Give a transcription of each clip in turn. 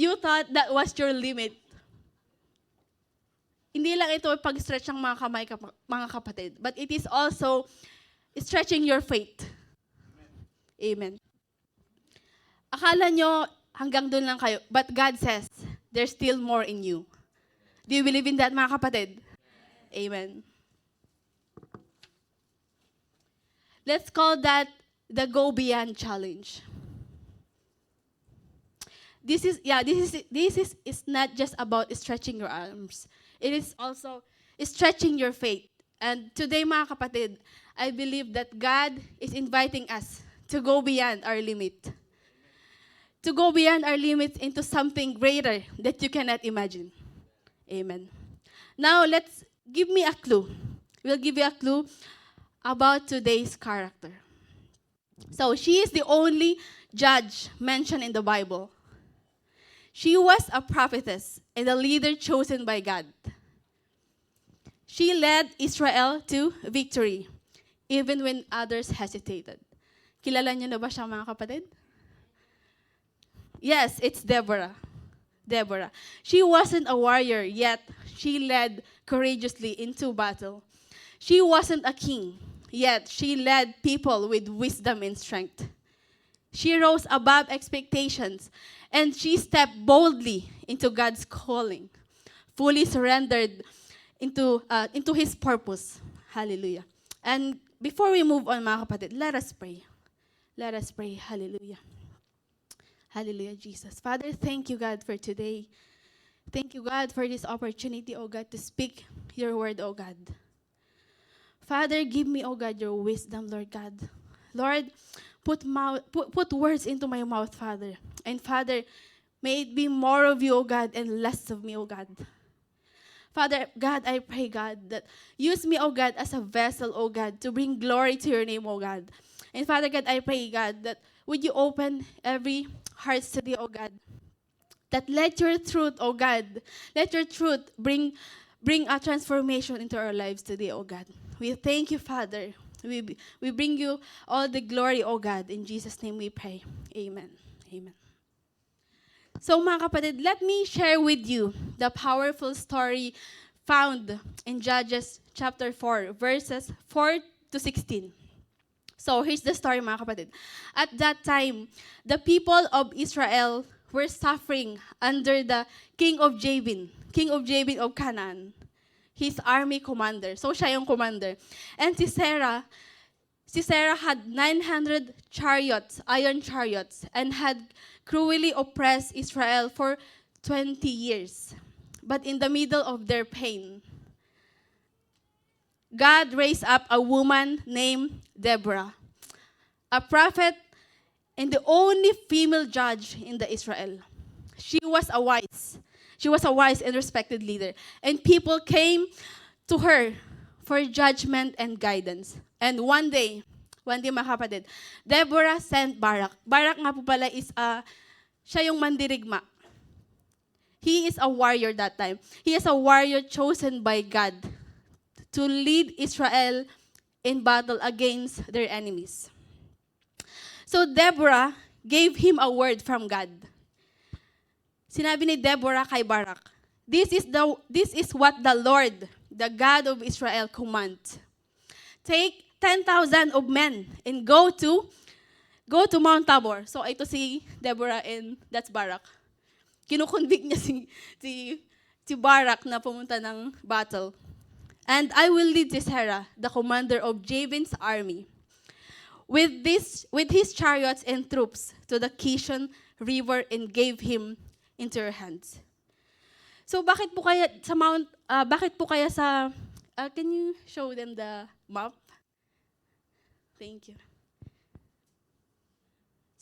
you thought that was your limit. Hindi lang ito pag-stretch ng mga kamay, mga kapatid, but it is also stretching your faith. Amen. Akala nyo hanggang doon lang kayo, but God says, there's still more in you. Do you believe in that, mga kapatid? Amen. Let's call that the Go Beyond Challenge. This is not just about stretching your arms. It is also stretching your faith. And today, mga kapatid, I believe that God is inviting us to go beyond our limit. To go beyond our limits into something greater that you cannot imagine. Amen. Now, give me a clue. We'll give you a clue about today's character. So, she is the only judge mentioned in the Bible. She was a prophetess and a leader chosen by God. She led Israel to victory, even when others hesitated. Kilala niyo na ba siya, mga kapatid? Yes, it's Deborah. Deborah. She wasn't a warrior, yet she led courageously into battle. She wasn't a king, yet she led people with wisdom and strength. She rose above expectations, and she stepped boldly into God's calling, fully surrendered into His purpose. Hallelujah. And before we move on, mga kapatid, let us pray. Let us pray. Hallelujah. Hallelujah, Jesus. Father, thank you, God, for today. Thank you, God, for this opportunity, oh God, to speak your word, oh God. Father, give me, oh God, your wisdom, Lord God. Lord, put words into my mouth, Father. And Father, may it be more of you, oh God, and less of me, oh God. Father, God, I pray, God, that use me, oh God, as a vessel, oh God, to bring glory to your name, oh God. And Father God, I pray, God, that would you open every heart today, oh God, that let your truth, oh God, let your truth bring a transformation into our lives today, oh God. We thank you, Father. We bring you all the glory, oh God. In Jesus' name we pray. Amen. Amen. So mga kapatid, let me share with you the powerful story found in Judges chapter 4, verses 4 to 16. So here's the story, mga kapatid. At that time, the people of Israel were suffering under the king of Jabin of Canaan, his army commander. So siya yung commander. And si Sarah had 900 chariots, iron chariots, and had cruelly oppressed Israel for 20 years. But in the middle of their pain, God raised up a woman named Deborah, a prophet and the only female judge in the Israel. She was a wise and respected leader. And people came to her for judgment and guidance. And one day, mga kapatid, Deborah sent Barak. Barak nga po pala is, siya yung mandirigma. He is a warrior that time. He is a warrior chosen by God to lead Israel in battle against their enemies. So Deborah gave him a word from God. Sinabi ni Deborah kay Barak, this is what the Lord, the God of Israel, commands. Take 10,000 of men and go to Mount Tabor. So ito si Deborah and that's Barak. Kinukonvict niya si Barak na pumunta ng battle. And I will lead Sisera, the commander of Jabin's army, with his chariots and troops to the Kishon River and gave him into your hands. So bakit po kaya sa can you show them the map? Thank you.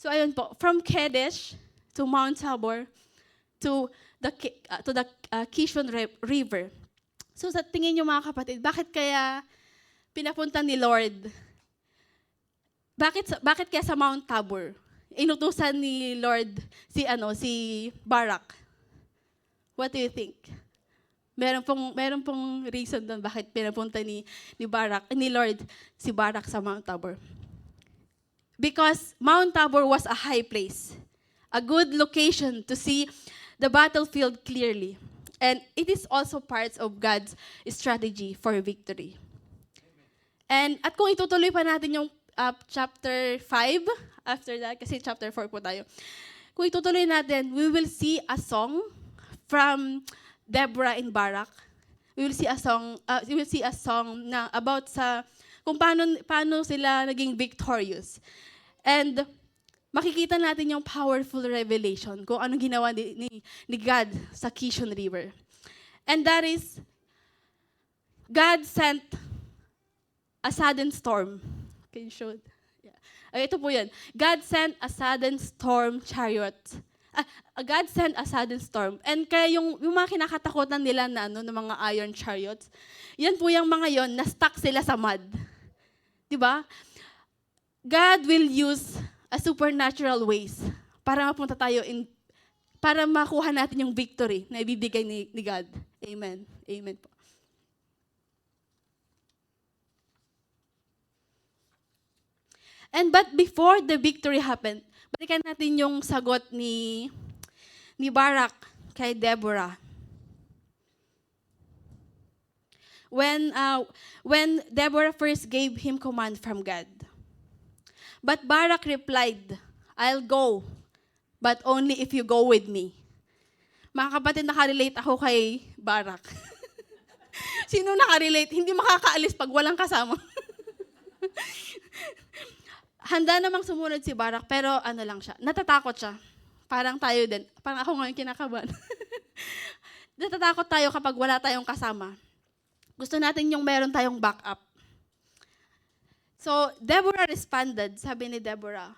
So ayun po, from Kadesh to Mount Tabor to the Kishon River. So sa tingin niyo, mga kapatid, bakit kaya pinapunta ni Lord? Bakit kaya sa Mount Tabor? Inutusan ni Lord si Barak. What do you think? Meron pong reason doon bakit pinapunta ni Lord si Barak sa Mount Tabor. Because Mount Tabor was a high place, a good location to see the battlefield clearly. And it is also parts of God's strategy for victory. And at kung itutuloy pa natin yung chapter 5, after that, kasi chapter 4 po tayo. Kung itutuloy natin, we will see a song from Deborah and Barak. We will see a song na about sa kung paano sila naging victorious. And makikita natin yung powerful revelation kung anong ginawa ni God sa Kishon River. And that is, God sent a sudden storm. Can you show it? Yeah. Ito po yan. God sent a sudden storm chariot. God sent a sudden storm. And kaya yung mga kinakatakutan nila na ng mga iron chariots, yan po yung mga yon na stuck sila sa mud. Diba? God will use a supernatural ways para mapunta tayo para makuha natin yung victory na ibibigay ni God. Amen. Amen po. But before the victory happened, balikan natin yung sagot ni Barak kay Deborah. When Deborah first gave him command from God. But Barak replied, I'll go, but only if you go with me. Mga kapatid, nakarelate ako kay Barak. Sino nakarelate? Hindi makakaalis pag walang kasama. Handa namang sumunod si Barak, pero ano lang siya, natatakot siya. Parang tayo din. Parang ako ngayon kinakabahan. Natatakot tayo kapag wala tayong kasama. Gusto natin yung meron tayong backup. So, Deborah responded, sabi ni Deborah,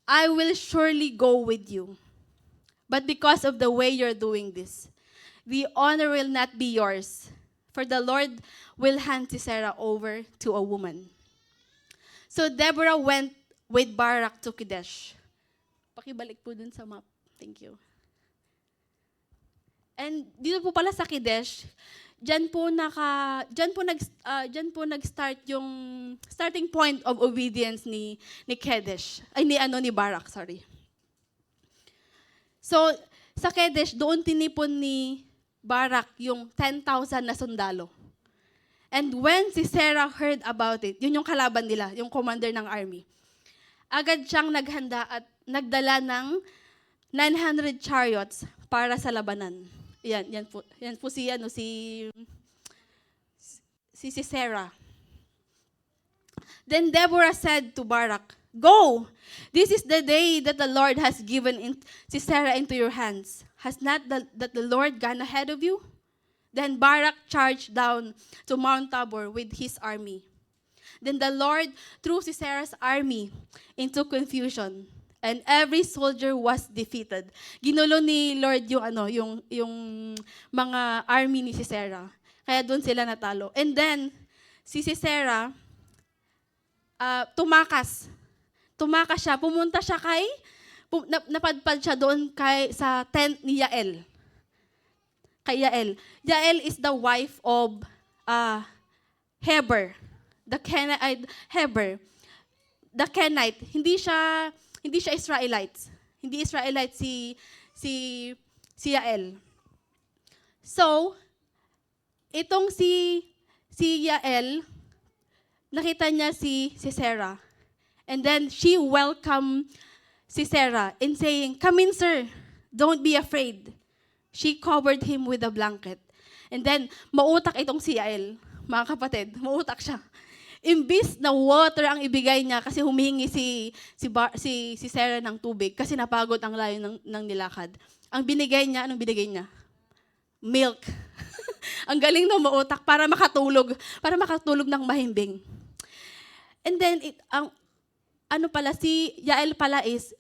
I will surely go with you. But because of the way you're doing this, the honor will not be yours. For the Lord will hand Sisera over to a woman. So Deborah went with Barak to Kadesh. Pakibalik po dun sa map. Thank you. And dito po pala sa Kadesh, diyan po nag-start yung starting point of obedience ni Kadesh. Ni Barak, sorry. So sa Kadesh, doon tinipon ni Barak yung 10,000 na sundalo. And when Sisera heard about it, yun yung kalaban nila, yung commander ng army. Agad siyang naghanda at nagdala ng 900 chariots para sa labanan. Yan po si Sisera. Then Deborah said to Barak, Go! This is the day that the Lord has given Sisera into your hands. Has not the Lord gone ahead of you? Then Barak charged down to Mount Tabor with his army. Then the Lord threw Sisera's army into confusion, and every soldier was defeated. Ginulo ni Lord yung mga army ni Sisera. Kaya doon sila natalo. And then si Sisera tumakas. Tumakas siya, pumunta siya napadpad siya doon sa tent ni Yael. Kay Yael. Yael is the wife of Heber. Heber. The Kenite. Hindi siya Israelites. Hindi Israelite si Yael. So, itong si Yael, nakita niya si Sisera. And then she welcomed Sisera in saying, Come in, sir. Don't be afraid. She covered him with a blanket. And then, mautak itong si Yael. Mga kapatid, mautak siya. Imbis na water ang ibigay niya kasi humingi si Sisera ng tubig kasi napagod ang layo ng nilakad. Anong binigay niya? Milk. Ang galing ng mautak para makatulog ng mahimbing. And then, si Yael pala is,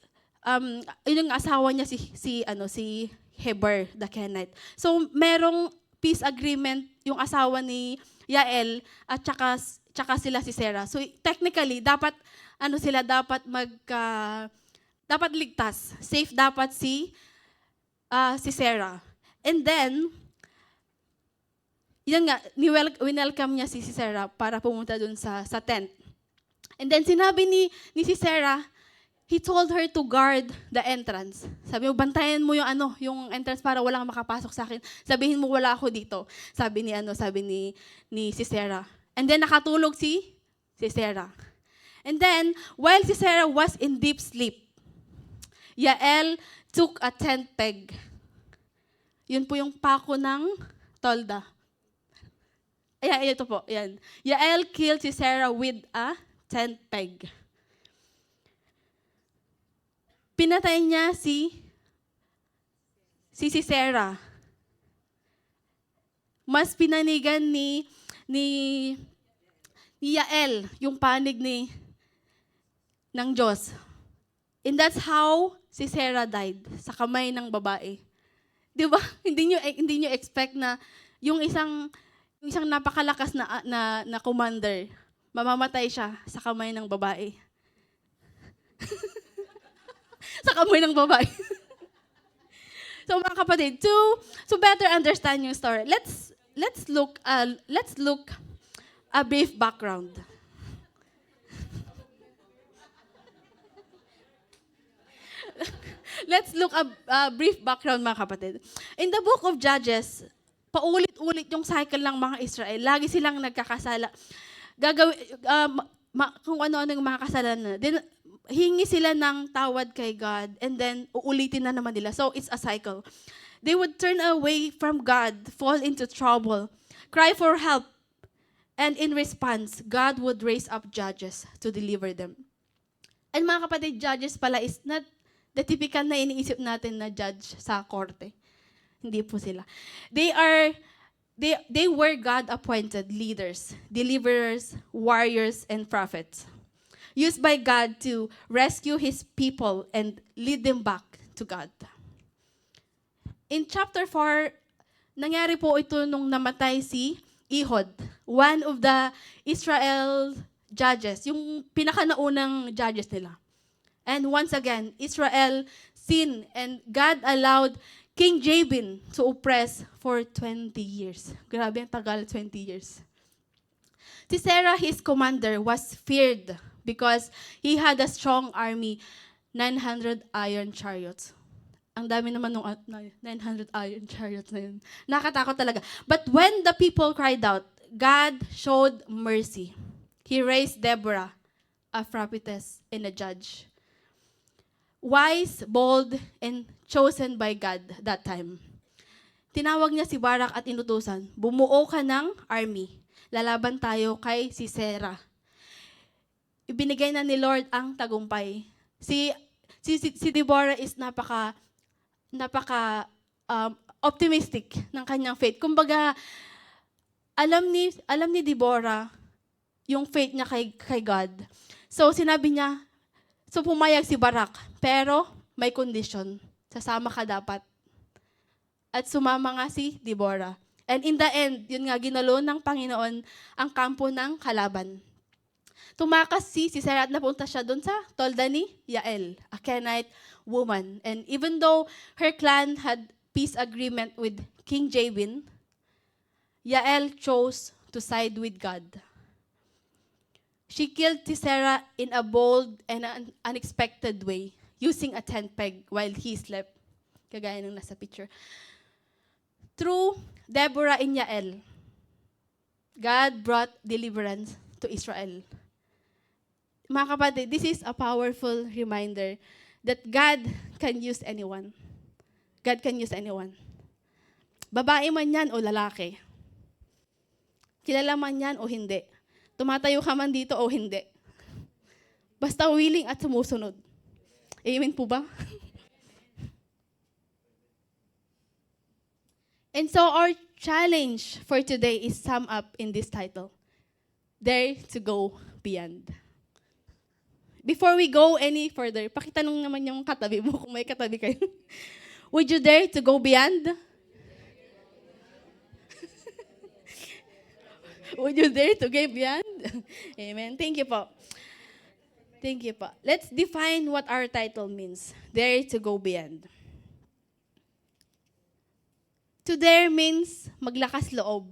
yun yung asawa niya si Heber, the Kenite. So, merong peace agreement yung asawa ni Yael at tsaka sila si Sisera. So, technically, dapat ligtas. Safe dapat si Sisera. And then, yun nga, winelcome niya si Sisera para pumunta dun sa tent. And then, sinabi ni Sisera, he told her to guard the entrance. Sabi mo, bantayan mo yung entrance para walang makapasok sa akin. Sabihin mo, wala ako dito. Sabi ni Sisera. And then nakatulog si Sisera. And then, while Sisera was in deep sleep, Yael took a tent peg. Yun po yung pako ng tolda. Ayan, ito po, yan. Yael killed Sisera with a tent peg. Pinatay niya si Sisera. Mas pinanigan ni Yael yung panig ng Diyos. And that's how Sisera died, sa kamay ng babae. 'Di ba? Hindi niyo expect na yung isang napakalakas na commander, mamamatay siya sa kamay ng babae. Sa kamay ng babae. So mga kapatid, to better understand yung story, let's look a brief background. Let's look a brief background, mga kapatid. In the book of Judges, paulit-ulit yung cycle ng mga Israel. Lagi silang nagkakasala. Kung ano-ano yung mga kasalanan. Then, hingi sila ng tawad kay God, and then uulitin na naman nila. So, it's a cycle. They would turn away from God, fall into trouble, cry for help, and in response, God would raise up judges to deliver them. And mga kapatid, judges pala is not the typical na iniisip natin na judge sa korte. Hindi po sila. They were God-appointed leaders, deliverers, warriors, and prophets, used by God to rescue His people and lead them back to God. In chapter 4, nangyari po ito nung namatay si Ehud, one of the Israel judges, yung pinakanaunang judges nila. And once again, Israel sinned and God allowed King Jabin to oppress for 20 years. Grabe ang tagal, 20 years. Sisera, his commander, was feared because he had a strong army, 900 iron chariots. Ang dami naman nung 900 iron chariots na yun. Nakatakot talaga. But when the people cried out, God showed mercy. He raised Deborah, a prophetess and a judge. Wise, bold, and chosen by God that time. Tinawag niya si Barak at inutusan, bumuo ka ng army. Lalaban tayo kay Sisera. Ibinigay na ni Lord ang tagumpay. Si Deborah is napaka optimistic ng kanyang faith. Kumbaga, alam ni Deborah yung faith niya kay God. So sinabi niya, so pumayag si Barak, pero may condition. Sasama ka dapat. At sumama nga si Deborah. And in the end, yun nga, ginalo ng Panginoon ang kampo ng kalaban. Tumakas si Sisera at napunta siya doon sa tolda ni Yael, a Kenite woman. And even though her clan had peace agreement with King Jabin, Yael chose to side with God. She killed Sisera in a bold and unexpected way, using a tent peg while he slept. Kagaya ng nasa picture. Through Deborah and Yael, God brought deliverance to Israel. Mga kapatid, this is a powerful reminder that God can use anyone. God can use anyone. Babae man yan o lalaki. Kilala man yan o hindi. Tumatayo ka man dito o hindi. Basta willing at sumusunod. Amen po ba? And so our challenge for today is summed up in this title. Dare to go beyond. Before we go any further, pakitanong naman yung katabi mo kung may katabi kayo. Would you dare to go beyond? Would you dare to go beyond? Amen. Thank you po. Thank you po. Let's define what our title means. Dare to go beyond. To dare means maglakas loob.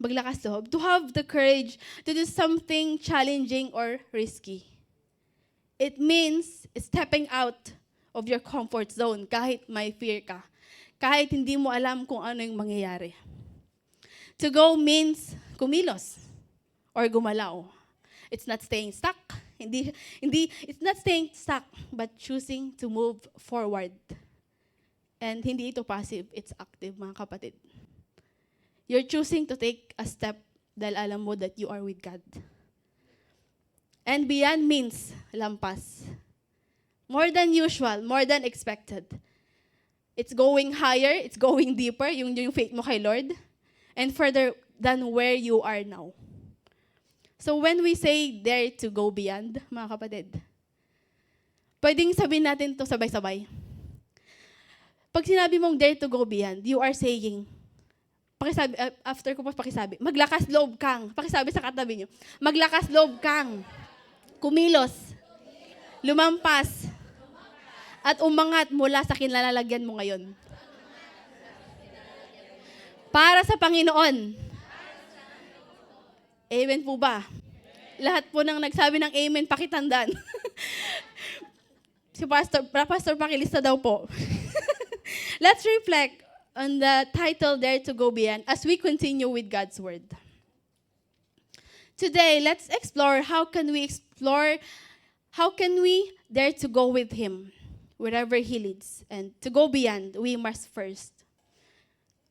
Maglakas loob. To have the courage to do something challenging or risky. It means stepping out of your comfort zone kahit may fear ka. Kahit hindi mo alam kung ano yung mangyayari. To go means kumilos or gumalaw. It's not staying stuck. It's not staying stuck, but choosing to move forward. And hindi ito passive, it's active, mga kapatid. You're choosing to take a step dahil alam mo that you are with God. And beyond means lampas. More than usual, more than expected. It's going higher, it's going deeper, yung faith mo kay Lord, and further than where you are now. So when we say dare to go beyond, mga kapatid, pwedeng sabihin natin to sabay-sabay. Pag sinabi mong dare to go beyond, you are saying, pakisabi, after ko pa pakisabi, maglakas loob kang, pakisabi sa katabi nyo, maglakas loob kang, kumilos, lumampas, at umangat mula sa kinalalagyan mo ngayon. Para sa Panginoon. Amen po ba? Lahat po nang nagsabi ng amen, pakitandaan. Si Pastor pakilista daw po. Let's reflect on the title, Dare to Go Beyond, as we continue with God's Word. Today, let's explore how can we dare to go with Him wherever He leads. And to go beyond, we must first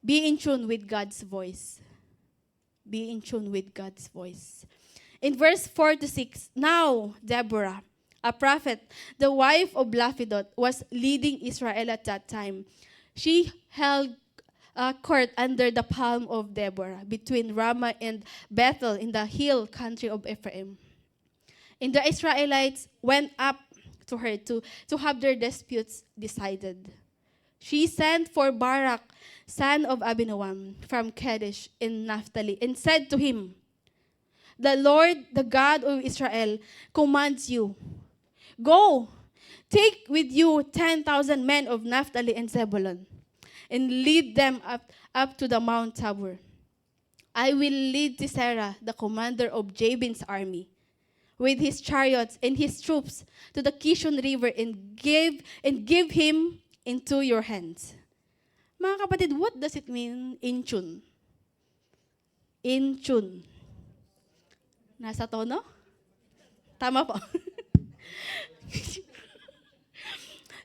be in tune with God's voice. Be in tune with God's voice. In verse 4 to 6, now Deborah, a prophet, the wife of Lapidoth, was leading Israel at that time. She held court under the palm of Deborah between Ramah and Bethel in the hill country of Ephraim. And the Israelites went up to her to have their disputes decided. She sent for Barak, son of Abinoam, from Kadesh in Naphtali, and said to him, the Lord, the God of Israel, commands you, go, take with you 10,000 men of Naphtali and Zebulun, and lead them up to the Mount Tabor. I will lead Sisera, the commander of Jabin's army, with his chariots and his troops to the Kishon River and give him into your hands. Mga kapatid, what does it mean in tune? In tune. Nasa tono? Tama po.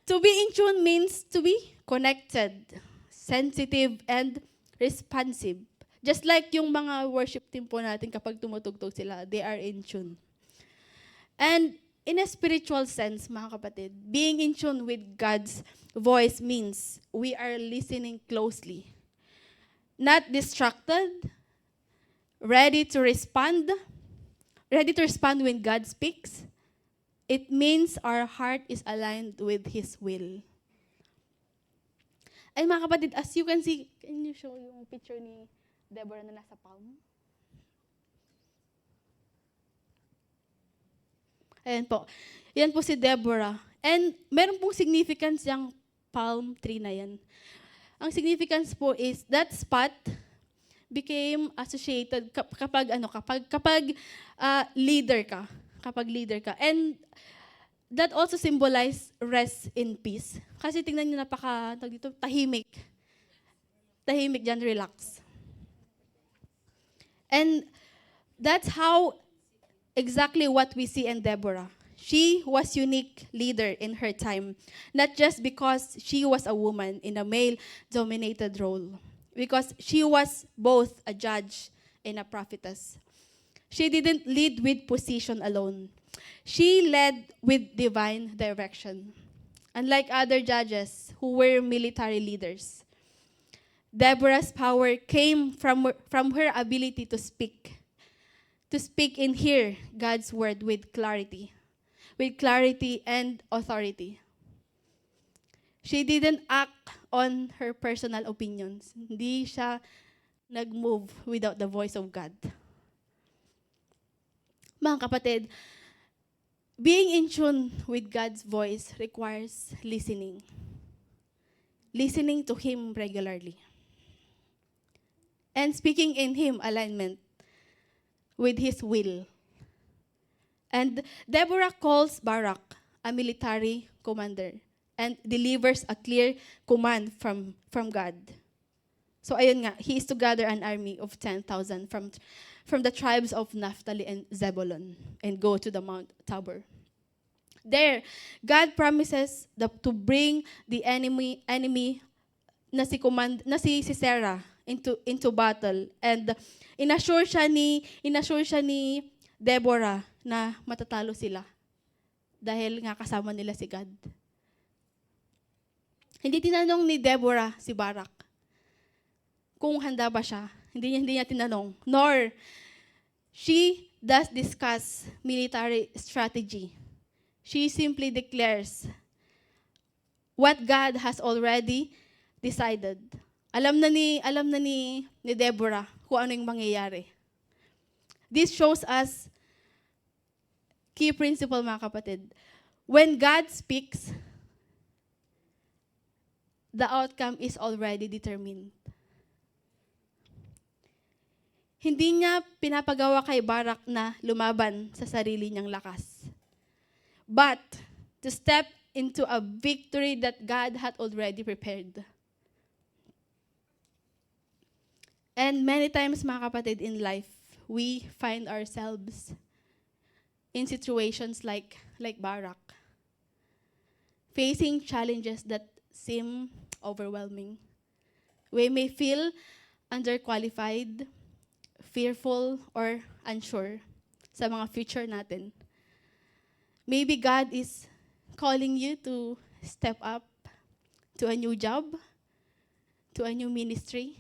To be in tune means to be connected, sensitive, and responsive. Just like yung mga worship team po natin kapag tumutugtog sila, they are in tune. And in a spiritual sense, mga kapatid, being in tune with God's voice means we are listening closely, not distracted, ready to respond when God speaks. It means our heart is aligned with His will. Ay mga kapatid, as you can see, can you show yung picture ni Deborah na nasa palm? Ayan po. Yan po si Deborah. And meron pong significance yung palm tree na yan. Ang significance po is that spot became associated kapag leader ka. Kapag leader ka. And that also symbolize rest in peace. Kasi tingnan niyo tahimik. Tahimik dyan, relax. And that's how exactly what we see in Deborah. She was unique leader in her time, not just because she was a woman in a male-dominated role, because she was both a judge and a prophetess. She didn't lead with position alone. She led with divine direction. Unlike other judges who were military leaders, Deborah's power came from her ability to speak and hear God's word with clarity and authority. She didn't act on her personal opinions. Hindi siya nag-move without the voice of God. Mga kapatid, being in tune with God's voice requires listening. Listening to Him regularly. And speaking in Him alignment with His will. And Deborah calls Barak, a military commander, and delivers a clear command from God. So ayun nga, he is to gather an army of 10,000 from the tribes of Naphtali and Zebulun and go to the Mount Tabor. There, God promises to bring the enemy na si Sisera into battle, and inassure siya ni Deborah na matatalo sila dahil nga kasama nila si God. Hindi tinanong ni Deborah si Barak kung handa ba siya. Hindi niya tinanong. Nor she does discuss military strategy. She simply declares what God has already decided. Alam na ni Deborah kung ano yung mangyayari. This shows us key principle, mga kapatid. When God speaks, the outcome is already determined. Hindi niya pinapagawa kay Barak na lumaban sa sarili niyang lakas, but to step into a victory that God had already prepared. And many times, mga kapatid, in life, we find ourselves in situations like Barak, facing challenges that seem overwhelming. We may feel underqualified, fearful, or unsure sa mga future natin. Maybe God is calling you to step up to a new job, to a new ministry,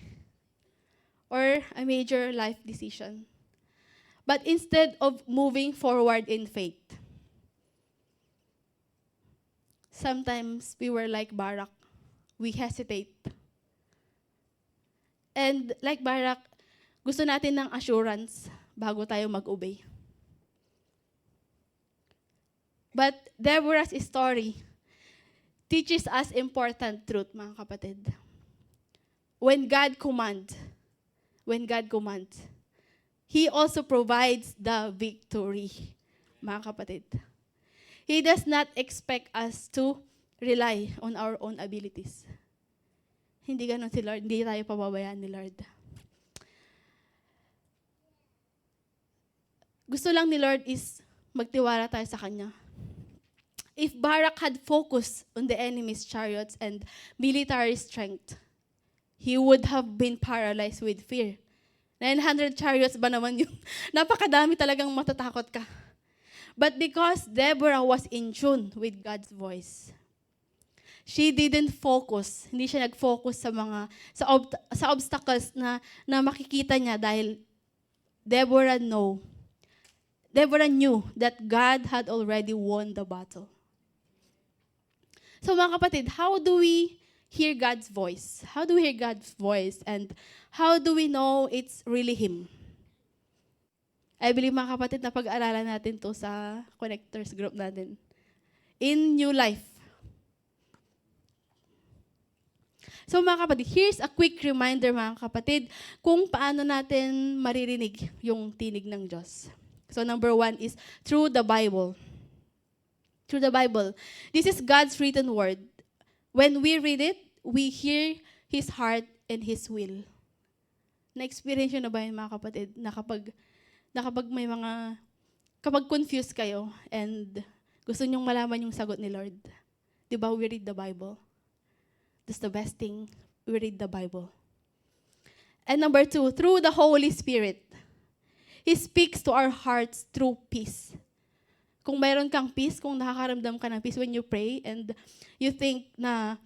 or a major life decision. But instead of moving forward in faith, sometimes we were like Barak. We hesitate. And like Barak, gusto natin ng assurance bago tayo mag-obey. But Deborah's story teaches us important truth, mga kapatid. When God commands, He also provides the victory, mga kapatid. He does not expect us to rely on our own abilities. Hindi ganun si Lord, hindi tayo pababayaan ni Lord. Gusto lang ni Lord is magtiwala tayo sa Kanya. If Barak had focused on the enemy's chariots and military strength, he would have been paralyzed with fear. 900 chariots ba naman yun? Napakadami talagang matatakot ka. But because Deborah was in tune with God's voice, she didn't focus. Hindi siya nag-focus sa obstacles na makikita niya dahil Deborah knew that God had already won the battle. So mga kapatid, how do we hear God's voice? How do we hear God's voice? And how do we know it's really Him? I believe, mga kapatid, na pag-aralan natin to sa connectors group natin. In New Life. So mga kapatid, here's a quick reminder, mga kapatid, kung paano natin maririnig yung tinig ng Diyos. So number 1 is through the Bible. Through the Bible. This is God's written word. When we read it, we hear His heart and His will. Na-experience nyo na ba yun, mga kapatid, na kapag may kapag confused kayo and gusto nyong malaman yung sagot ni Lord, di ba, we read the Bible. That's the best thing, we read the Bible. And number 2, through the Holy Spirit. He speaks to our hearts through peace. Kung mayroon kang peace, kung nakakaramdam ka ng peace when you pray and you think na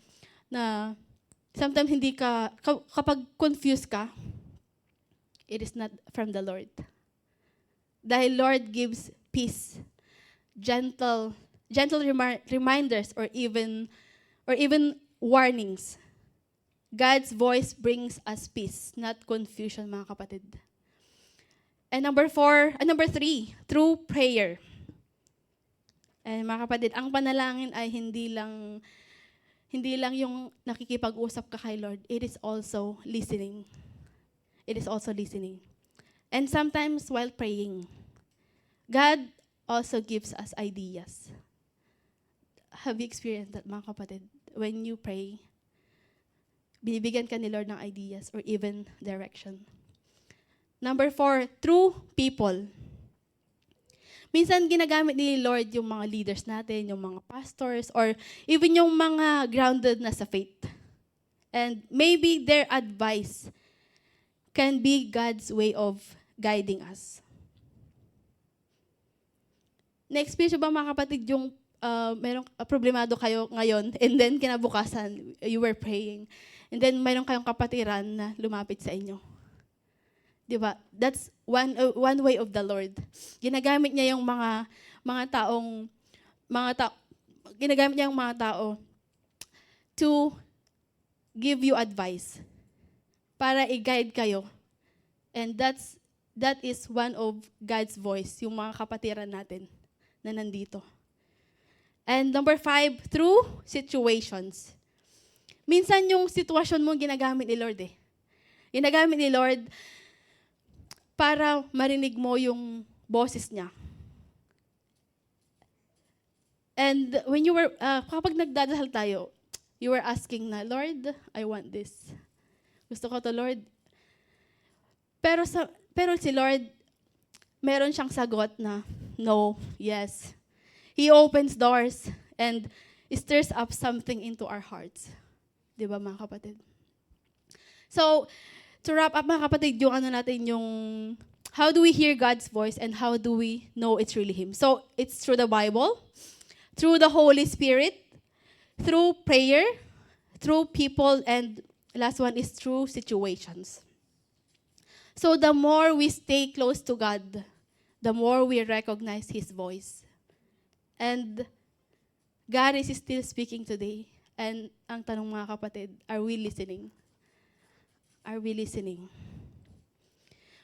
sometimes kapag confused ka, it is not from the Lord. Dahil Lord gives peace, gentle reminders, or even warnings. God's voice brings us peace, not confusion, mga kapatid. And number 3, through prayer. And mga kapatid, ang panalangin ay hindi lang yung nakikipag-usap ka kay Lord. It is also listening. And sometimes while praying, God also gives us ideas. Have you experienced that, mga kapatid? When you pray, binibigyan ka ni Lord ng ideas or even direction. Number 4, through people. Minsan ginagamit ni Lord yung mga leaders natin, yung mga pastors, or even yung mga grounded na sa faith. And maybe their advice can be God's way of guiding us. Na-experience ba, mga kapatid, yung merong problemado kayo ngayon, and then kinabukasan, you were praying, and then mayroon kayong kapatiran na lumapit sa inyo? Diba? That's one way of the Lord. Ginagamit niya yung ginagamit niya yung mga tao to give you advice para i-guide kayo. And that is one of God's voice, yung mga kapatiran natin na nandito. And number 5, through situations. Minsan yung sitwasyon mo ginagamit ni Lord eh. Ginagamit ni Lord para marinig mo yung boses niya. And when you were, kapag nagdadasal tayo, you were asking na, Lord, I want this. Gusto ko to, Lord. Pero si Lord, meron siyang sagot na, no, yes. He opens doors and stirs up something into our hearts. Di ba, mga kapatid? So, to wrap up, mga kapatid, yung how do we hear God's voice and how do we know it's really Him? So, it's through the Bible, through the Holy Spirit, through prayer, through people, and last one is through situations. So, the more we stay close to God, the more we recognize His voice. And God is still speaking today. And ang tanong, mga kapatid, are we listening? Are we listening?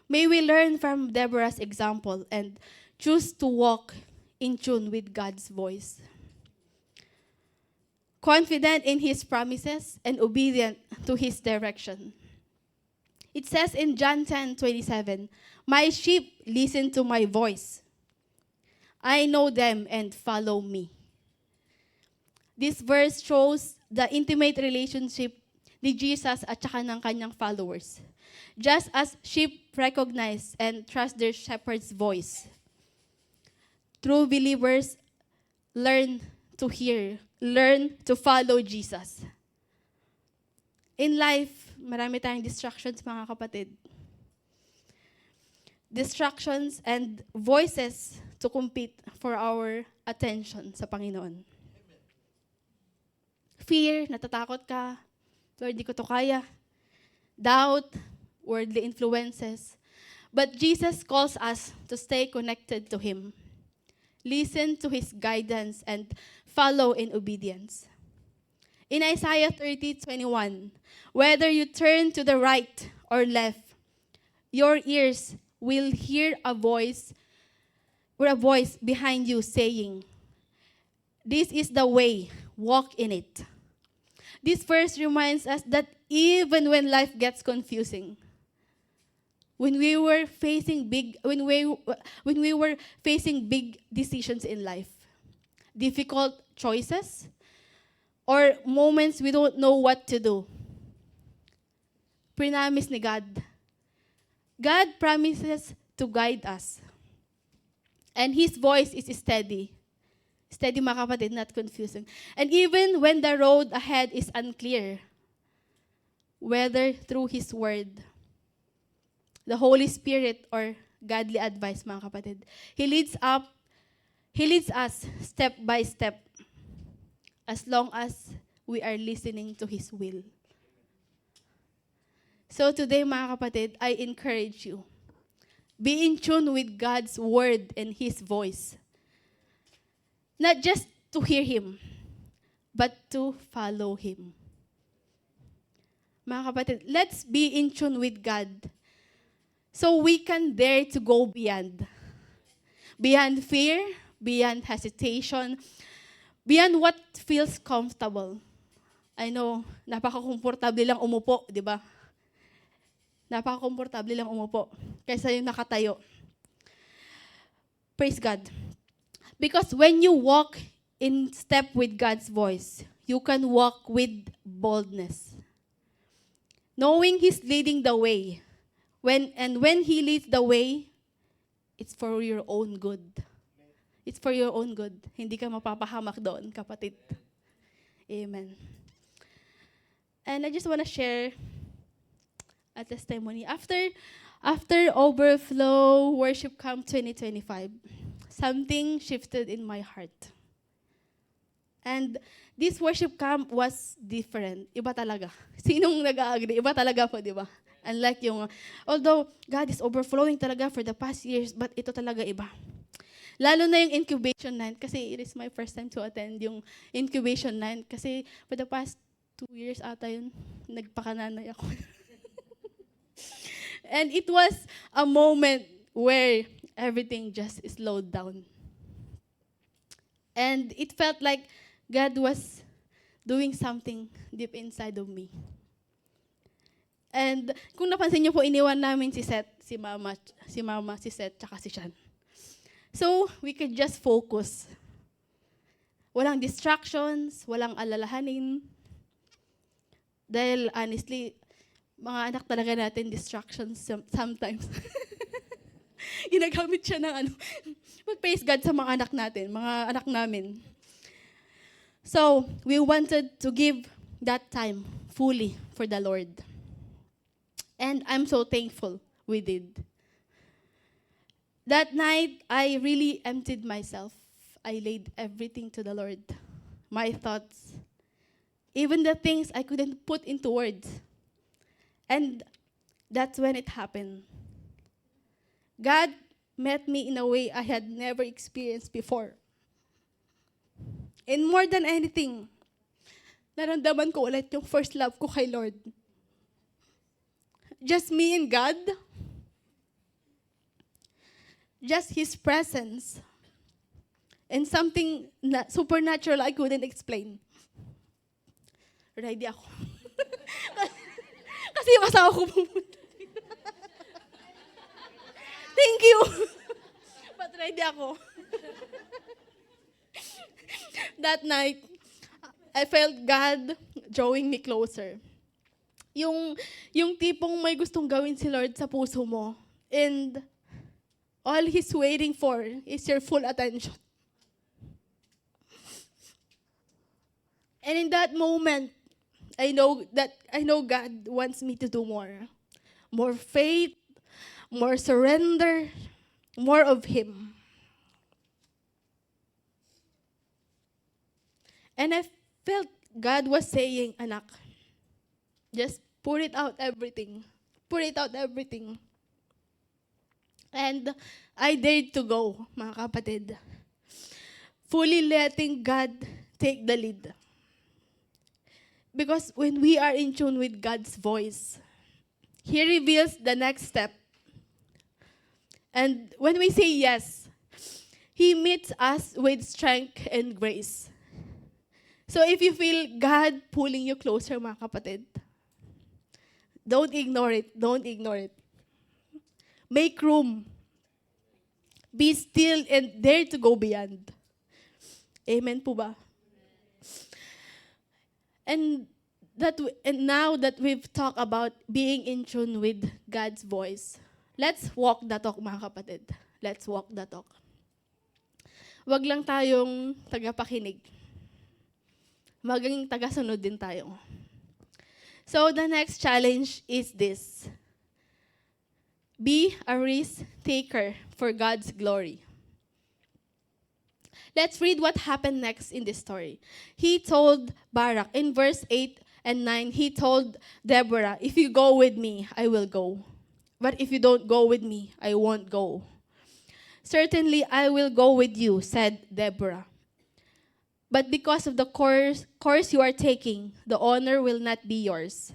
May we learn from Deborah's example and choose to walk in tune with God's voice. Confident in His promises and obedient to His direction. It says in John 10:27, "My sheep listen to my voice. I know them and follow me." This verse shows the intimate relationship ni Jesus at saka ng kanyang followers. Just as sheep recognize and trust their shepherd's voice, true believers learn to follow Jesus. In life, marami tayong distractions, mga kapatid. Distractions and voices to compete for our attention sa Panginoon. Fear, natatakot ka, Lord, di ko to kaya. Doubt, worldly influences. But Jesus calls us to stay connected to Him. Listen to His guidance and follow in obedience. In Isaiah 30:21, whether you turn to the right or left, your ears will hear a voice behind you saying, "This is the way, walk in it." This verse reminds us that even when life gets confusing, when we were facing big decisions in life, difficult choices, or moments we don't know what to do, promise ni God promises to guide us. And His voice is steady. Steady, mga kapatid, not confusing. And even when the road ahead is unclear, whether through His word, the Holy Spirit, or godly advice, mga kapatid, He leads us step by step as long as we are listening to His will. So today, mga kapatid, I encourage you, be in tune with God's word and His voice. Not just to hear Him, but to follow Him. Mga kapatid, let's be in tune with God so we can dare to go beyond. Beyond fear, beyond hesitation, beyond what feels comfortable. I know, napaka-komportable lang umupo, di ba? Napaka-komportable lang umupo kaysa yung nakatayo. Praise God. Because when you walk in step with God's voice, you can walk with boldness. Knowing He's leading the way. When He leads the way, it's for your own good. It's for your own good. Hindi ka mapapahamak doon, kapatid. Amen. And I just want to share a testimony. After Overflow Worship Camp 2025, something shifted in my heart. And this worship camp was different. Iba talaga. Sinong nag-agree? Iba talaga po, di ba? Unlike yung, although God is overflowing talaga for the past years, but ito talaga iba. Lalo na yung incubation night, kasi it is my first time to attend yung incubation night. Kasi for the past 2 years ata yun, nagpakananay ako. And it was a moment where everything just slowed down. And it felt like God was doing something deep inside of me. And kung napansin niyo po, iniwan namin si Seth, si Mama, si Seth, tsaka si Sean. So, we could just focus. Walang distractions, walang alalahanin. Dahil honestly, mga anak talaga natin distractions sometimes. Ginagamit siya ng mag-praise God sa mga anak natin, mga anak namin. So, we wanted to give that time fully for the Lord. And I'm so thankful we did. That night, I really emptied myself. I laid everything to the Lord. My thoughts, even the things I couldn't put into words. And that's when it happened. God met me in a way I had never experienced before. And more than anything, naramdaman ko ulit yung first love ko kay Lord. Just me and God. Just His presence. And something supernatural I couldn't explain. Ready ako. Kasi yung asawa ko pumunta. Thank you. But ready ako. That night, I felt God drawing me closer. Yung tipong may gustong gawin si Lord sa puso mo. And all He's waiting for is your full attention. And in that moment, I know God wants me to do more. More faith, more surrender, more of Him. And I felt God was saying, anak, just put it out everything. Put it out everything. And I dared to go, mga kapatid. Fully letting God take the lead. Because when we are in tune with God's voice, He reveals the next step. And when we say yes, He meets us with strength and grace. So if you feel God pulling you closer, mga kapatid, don't ignore it. Don't ignore it. Make room. Be still and dare to go beyond. Amen po ba? And now that we've talked about being in tune with God's voice, let's walk the talk, mga kapatid. Let's walk the talk. Wag lang tayong tagapakinig. Maging tagasunod din tayo. So the next challenge is this. Be a risk taker for God's glory. Let's read what happened next in this story. He told Barak, in verse 8 and 9, he told Deborah, if you go with me, I will go. But if you don't go with me, I won't go. Certainly, I will go with you, said Deborah. But because of the course you are taking, the honor will not be yours.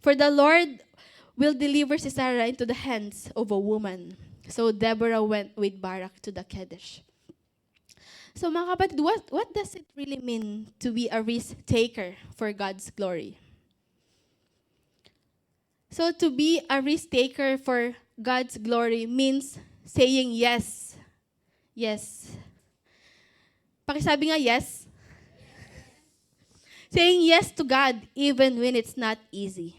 For the Lord will deliver Sisera into the hands of a woman. So Deborah went with Barak to the Kadesh. So mga kapatid, what does it really mean to be a risk taker for God's glory? So to be a risk taker for God's glory means saying yes. Yes. Pakisabi nga yes. Saying yes to God even when it's not easy.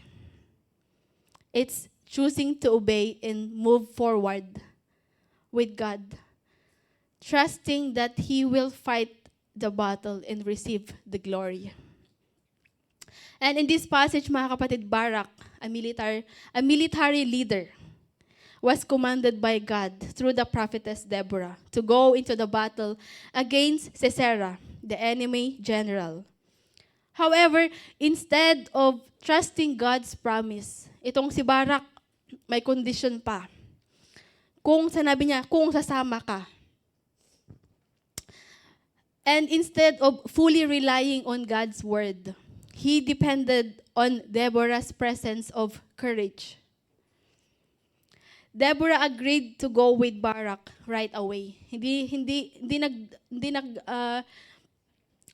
It's choosing to obey and move forward with God. Trusting that He will fight the battle and receive the glory. And in this passage, mga kapatid, Barak, a military leader, was commanded by God through the prophetess Deborah to go into the battle against Sisera, the enemy general. However, instead of trusting God's promise, itong si Barak may condition pa. Kung sinabi niya, kung sasama ka. And instead of fully relying on God's word, he depended on Deborah's presence of courage. Deborah agreed to go with Barak right away. Hindi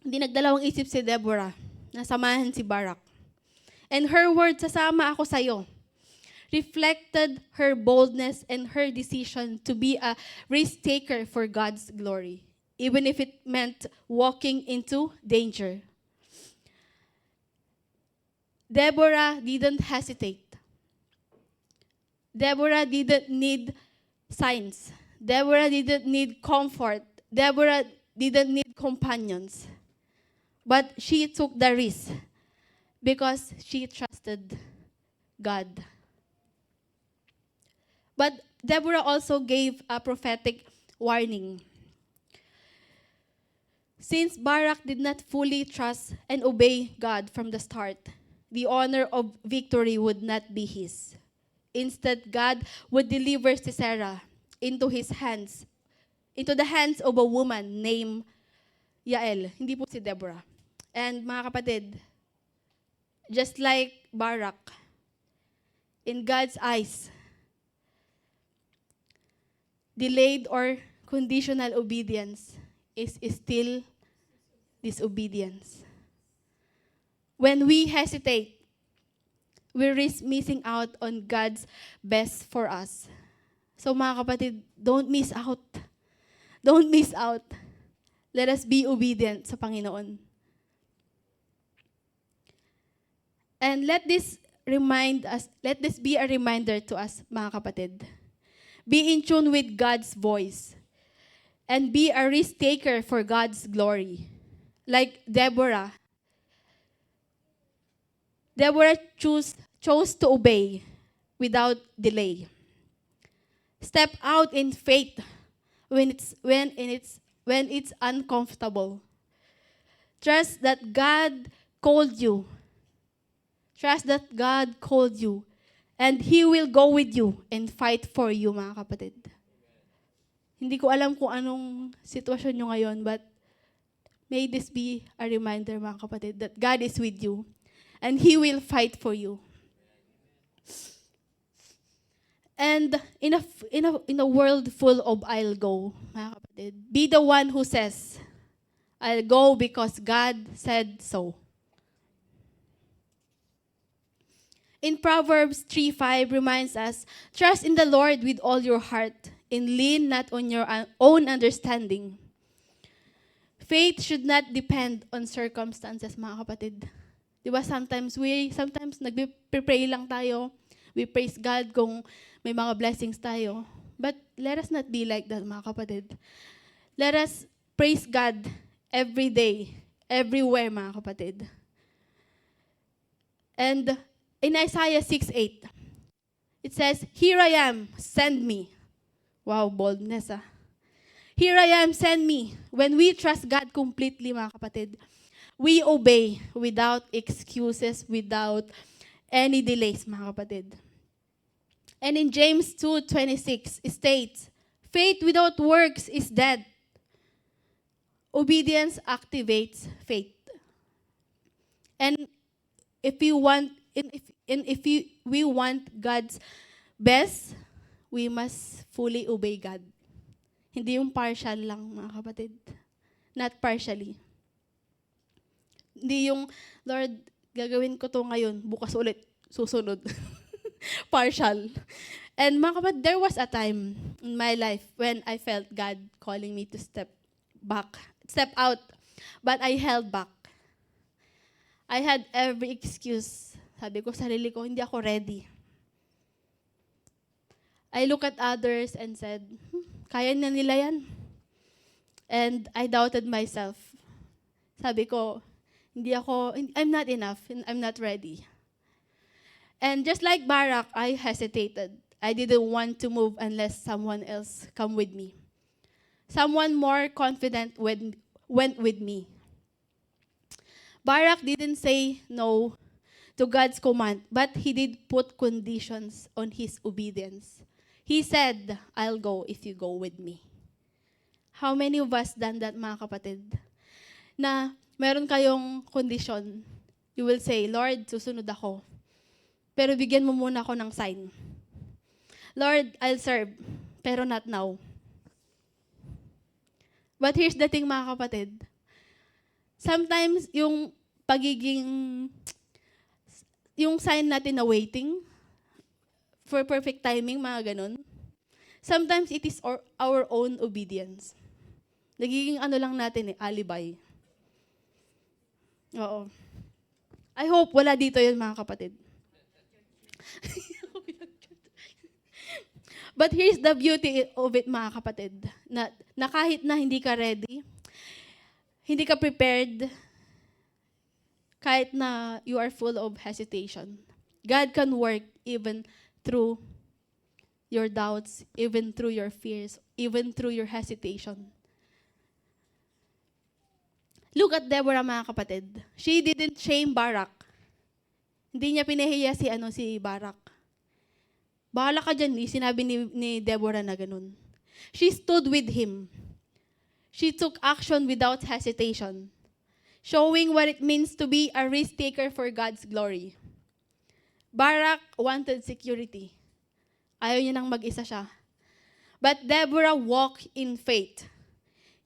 nagdalawang isip si Deborah na samahan si Barak. And her word, sasama ako sa'yo, reflected her boldness and her decision to be a risk taker for God's glory, even if it meant walking into danger. Deborah didn't hesitate. Deborah didn't need signs. Deborah didn't need comfort. Deborah didn't need companions. But she took the risk because she trusted God. But Deborah also gave a prophetic warning. Since Barak did not fully trust and obey God from the start, the honor of victory would not be his. Instead, God would deliver Sisera into the hands of a woman named Yael. Hindi po si Deborah. And mga kapatid, just like Barak, in God's eyes, delayed or conditional obedience is still disobedience. When we hesitate, we risk missing out on God's best for us. So mga kapatid, don't miss out. Don't miss out. Let us be obedient sa Panginoon. And let this be a reminder to us, mga kapatid. Be in tune with God's voice. And be a risk taker for God's glory. Like Deborah. Deborah chose to obey without delay. Step out in faith when it's uncomfortable. Trust that God called you. Trust that God called you. And He will go with you and fight for you, mga kapatid. Hindi ko alam kung anong sitwasyon nyo ngayon, but may this be a reminder, mga kapatid, that God is with you. And He will fight for you. And in a world full of I'll go, mga kapatid, be the one who says, I'll go because God said so. In Proverbs 3:5 reminds us, trust in the Lord with all your heart and lean not on your own understanding. Faith should not depend on circumstances, mga kapatid. Diba, sometimes nagpe-pray lang tayo. We praise God kung may mga blessings tayo. But let us not be like that, mga kapatid. Let us praise God every day, everywhere, mga kapatid. And in Isaiah 6:8, it says, "Here I am, send me." Wow, boldness ah. Here I am, send me. When we trust God completely, mga kapatid, we obey without excuses, without any delays, mga kapatid. And in James 2:26, it states, faith without works is dead. Obedience activates faith. And if we want God's best, we must fully obey God. Hindi yung partial lang, mga kapatid. Not partially. Hindi yung, Lord, gagawin ko to ngayon, bukas ulit, susunod. Partial. And mga kapatid, there was a time in my life when I felt God calling me to step back step out, but I held back. I had every excuse. Sabi ko sa sarili ko, hindi ako ready. I look at others and said, kaya na nila yan. And I doubted myself. Sabi ko, I'm not enough, and I'm not ready. And just like Barak, I hesitated. I didn't want to move unless someone else come with me. Someone more confident went with me. Barak didn't say no to God's command, but he did put conditions on his obedience. He said, I'll go if you go with me. How many of us done that, mga kapatid? Na meron kayong condition, you will say, Lord, susunod ako. Pero bigyan mo muna ako ng sign. Lord, I'll serve, pero not now. But here's the thing, mga kapatid. Sometimes, yung sign natin na waiting for perfect timing, mga ganun. Sometimes, it is our own obedience. Nagiging lang natin alibi. Oo. I hope wala dito yun, mga kapatid. But here's the beauty of it, mga kapatid. Na kahit na hindi ka ready, hindi ka prepared, kahit na you are full of hesitation, God can work even through your doubts, even through your fears, even through your hesitation. Look at Deborah, mga kapatid. She didn't shame Barak. Hindi niya pinahiya si Barak. Bahala ka dyan, sinabi ni Deborah na ganun. She stood with him. She took action without hesitation, showing what it means to be a risk taker for God's glory. Barak wanted security. Ayaw niya nang mag-isa siya. But Deborah walked in faith.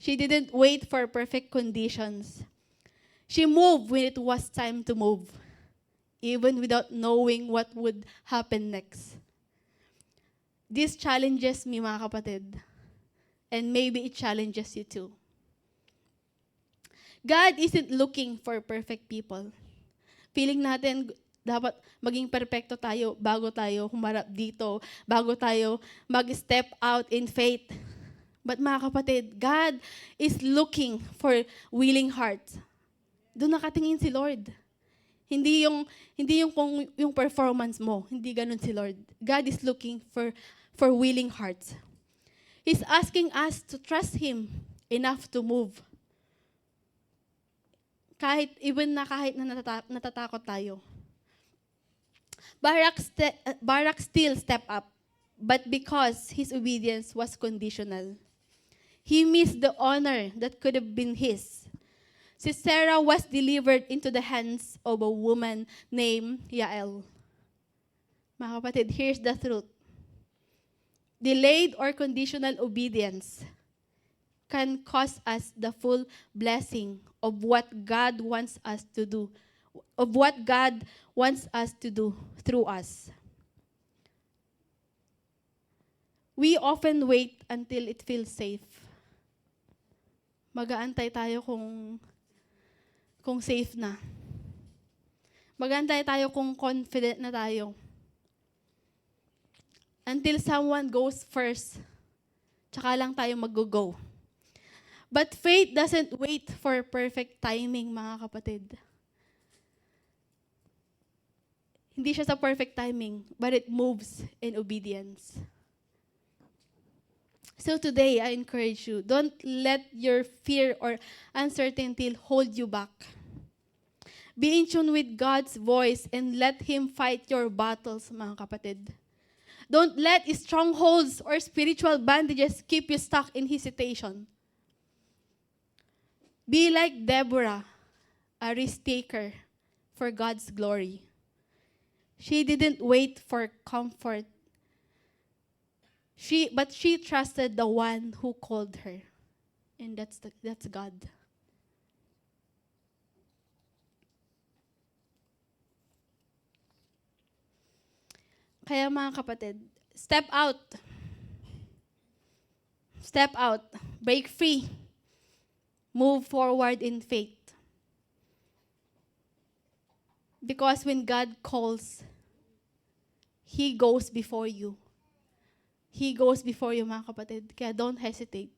She didn't wait for perfect conditions. She moved when it was time to move, even without knowing what would happen next. This challenges me, mga kapatid. And maybe it challenges you too. God isn't looking for perfect people. Feeling natin, dapat maging perfecto tayo bago tayo humarap dito, bago tayo mag-step out in faith. But mga kapatid, God is looking for willing hearts. Doon nakatingin si Lord. Hindi yung performance mo, hindi ganun si Lord. God is looking for willing hearts. He's asking us to trust Him enough to move. Kahit na natatakot tayo. Barak still stepped up, but because his obedience was conditional. He missed the honor that could have been his. Sisera was delivered into the hands of a woman named Yael. Mga kapatid, here's the truth. Delayed or conditional obedience can cost us the full blessing of what God wants us to do, through us. We often wait until it feels safe. Mag-aantay tayo kung safe na. Mag-aantay tayo kung confident na tayo. Until someone goes first, tsaka lang tayo mag-go. But faith doesn't wait for perfect timing, mga kapatid. Hindi siya sa perfect timing, but it moves in obedience. So today, I encourage you, don't let your fear or uncertainty hold you back. Be in tune with God's voice and let Him fight your battles, mga kapatid. Don't let strongholds or spiritual bandages keep you stuck in hesitation. Be like Deborah, a risk taker for God's glory. She didn't wait for comfort. But she trusted the one who called her. And that's God. Kaya mga kapatid, step out. Step out. Break free. Move forward in faith. Because when God calls, He goes before you. He goes before you, mga kapatid. Kaya don't hesitate.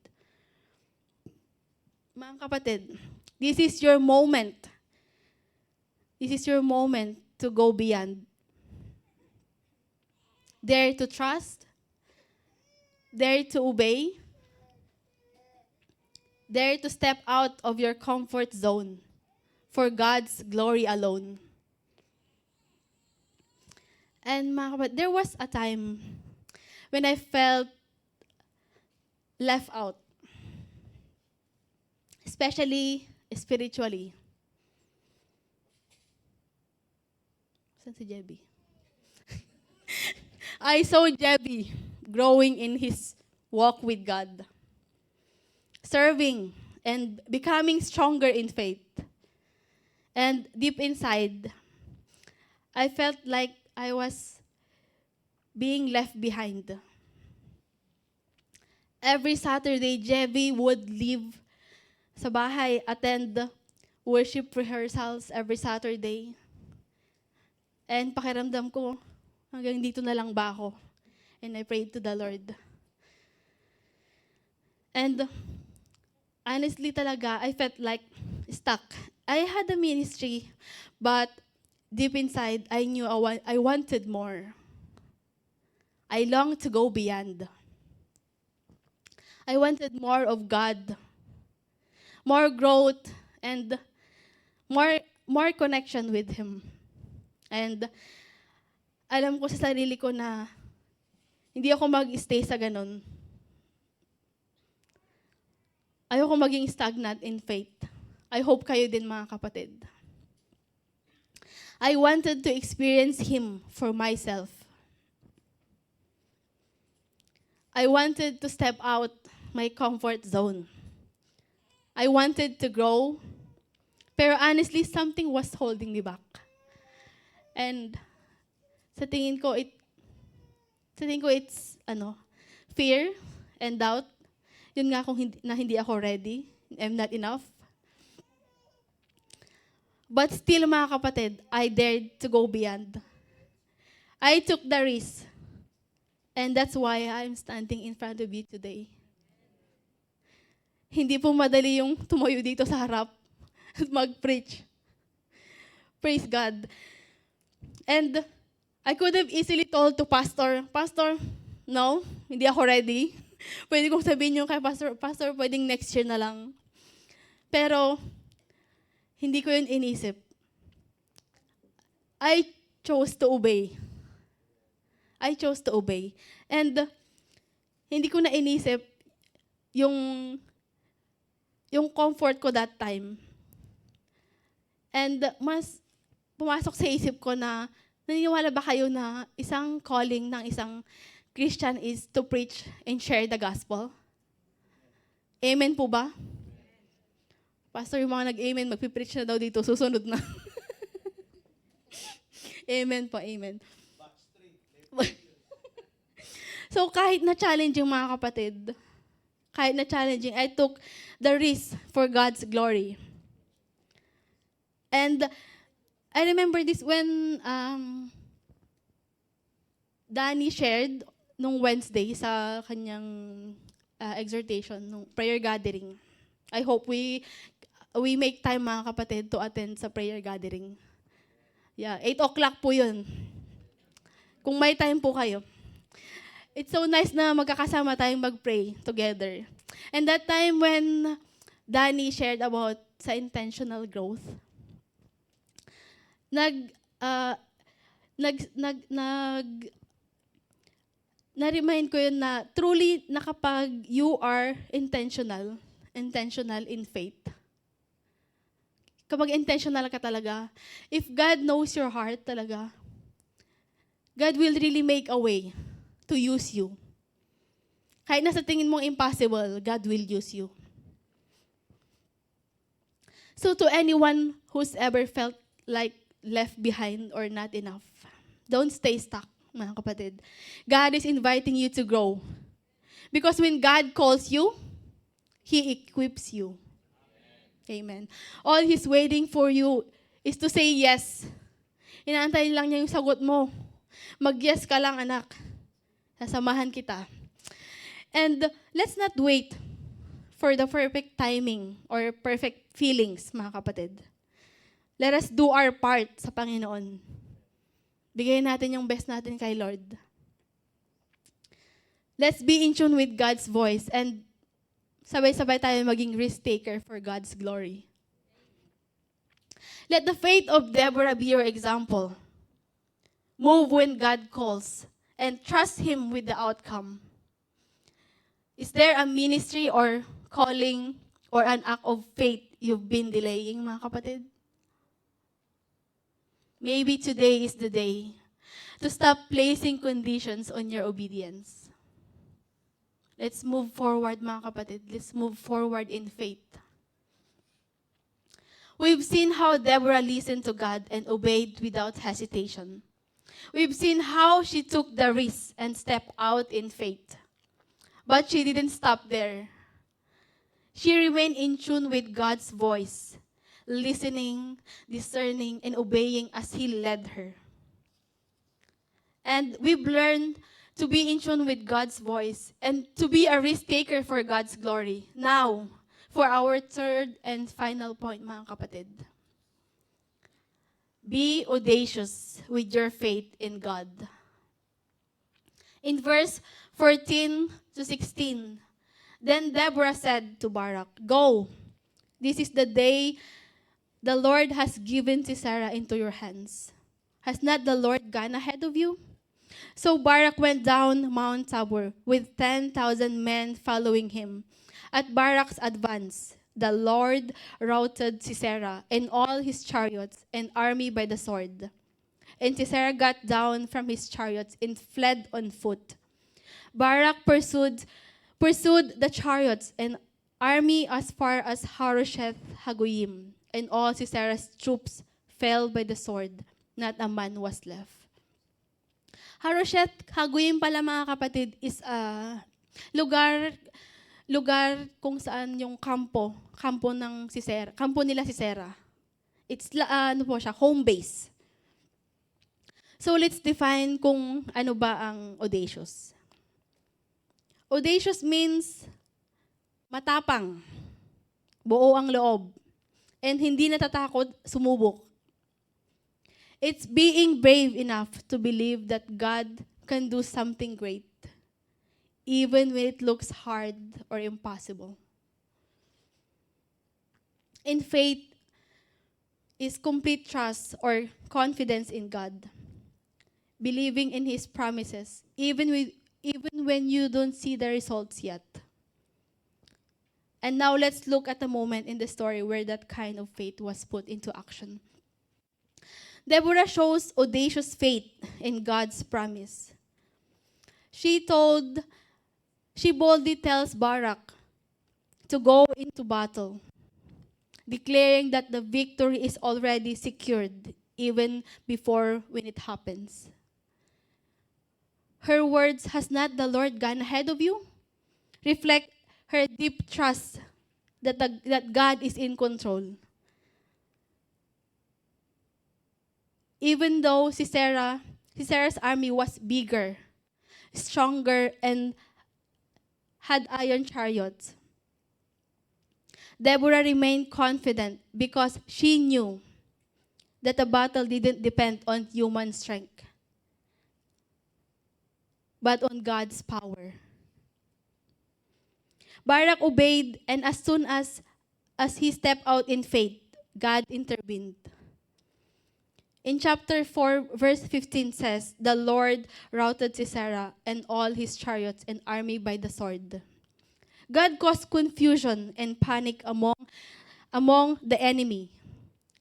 Mga kapatid, this is your moment. This is your moment to go beyond. Dare to trust. Dare to obey. Dare to step out of your comfort zone for God's glory alone. And mga kapatid, there was a time when I felt left out. Especially spiritually. Saan si Jebby? I saw Jebby growing in his walk with God. Serving and becoming stronger in faith. And deep inside, I felt like I was being left behind. Every Saturday, Jebby would leave sa bahay, attend worship rehearsals every Saturday. And pakiramdam ko, hanggang dito na lang ba ako? And I prayed to the Lord. And honestly talaga, I felt like stuck. I had a ministry, but deep inside, I knew I wanted more. I longed to go beyond. I wanted more of God. More growth and more connection with Him. And alam ko sa sarili ko na hindi ako mag-stay sa ganun. Ayoko maging stagnant in faith. I hope kayo din, mga kapatid. I wanted to experience Him for myself. I wanted to step out my comfort zone. I wanted to grow. Pero honestly, something was holding me back. And sa tingin ko it's fear and doubt. Yun nga kung hindi ako ready. I'm not enough. But still, mga kapatid, I dared to go beyond. I took the risk. And that's why I'm standing in front of you today. Hindi po madali yung tumayo dito sa harap at mag-preach. Praise God. And I could have easily told to Pastor, no, hindi ako ready. Pwede kong sabihin yung kay Pastor, pwedeng next year na lang. Pero, hindi ko yun inisip. I chose to obey. And, hindi ko na inisip yung comfort ko that time. And, mas pumasok sa isip ko na, naniniwala ba kayo na isang calling ng isang Christian is to preach and share the gospel? Amen po ba? Pastor, yung mga nag-amen, magpipreach na daw dito, susunod na. Amen po, amen. So kahit na-challenging, mga kapatid, I took the risk for God's glory. And I remember this when Danny shared nung Wednesday sa kanyang exhortation, nung prayer gathering. I hope we make time, mga kapatid, to attend sa prayer gathering. Yeah, 8:00 po yun. Kung may time po kayo. It's so nice na magkakasama tayong mag-pray together. And that time when Danny shared about sa intentional growth, na-remind ko yun na truly na kapag you are intentional in faith. Kapag intentional ka talaga, if God knows your heart talaga, God will really make a way to use you. Kahit nasa tingin mong impossible, God will use you. So to anyone who's ever felt like left behind or not enough, don't stay stuck, mga kapatid. God is inviting you to grow. Because when God calls you, He equips you. Amen. All He's waiting for you is to say yes. Inaantay lang niya yung sagot mo. Mag-yes ka lang, anak. Sasamahan kita. And let's not wait for the perfect timing or perfect feelings, mga kapatid. Let us do our part sa Panginoon. Bigay natin yung best natin kay Lord. Let's be in tune with God's voice and sabay-sabay tayo maging risk taker for God's glory. Let the faith of Deborah be your example. Move when God calls and trust Him with the outcome. Is there a ministry or calling or an act of faith you've been delaying, mga kapatid? Maybe today is the day to stop placing conditions on your obedience. Let's move forward, mga kapatid. Let's move forward in faith. We've seen how Deborah listened to God and obeyed without hesitation. We've seen how she took the risk and stepped out in faith. But she didn't stop there. She remained in tune with God's voice, listening, discerning, and obeying as He led her. And we've learned to be in tune with God's voice and to be a risk taker for God's glory. Now, for our third and final point, mga kapatid. Be audacious with your faith in God. In verse 14 to 16, then Deborah said to Barak, "Go, this is the day the Lord has given Sisera into your hands. Has not the Lord gone ahead of you?" So Barak went down Mount Tabor with 10,000 men following him. At Barak's advance, the Lord routed Sisera and all his chariots and army by the sword. And Sisera got down from his chariots and fled on foot. Barak pursued the chariots and army as far as Harosheth Hagoyim, and all Sisera's troops fell by the sword. Not a man was left. Harosheth Hagoyim pala, mga kapatid, is a lugar kung saan yung kampo ng Sisera, kampo nila Sisera. It's home base. So let's define kung ano ba ang audacious. Audacious means matapang, buo ang loob, and hindi natatakot sumubok. It's being brave enough to believe that God can do something great, even when it looks hard or impossible. In faith is complete trust or confidence in God, believing in His promises, even when you don't see the results yet. And now let's look at a moment in the story where that kind of faith was put into action. Deborah shows audacious faith in God's promise. She boldly tells Barak to go into battle, declaring that the victory is already secured even before when it happens. Her words, "Has not the Lord gone ahead of you?" reflect her deep trust that God is in control. Even though Sisera's army was bigger, stronger, and had iron chariots, Deborah remained confident because she knew that the battle didn't depend on human strength, but on God's power. Barak obeyed, and as soon as he stepped out in faith, God intervened. In chapter 4, verse 15 says, "The Lord routed Sisera and all his chariots and army by the sword." God caused confusion and panic among the enemy,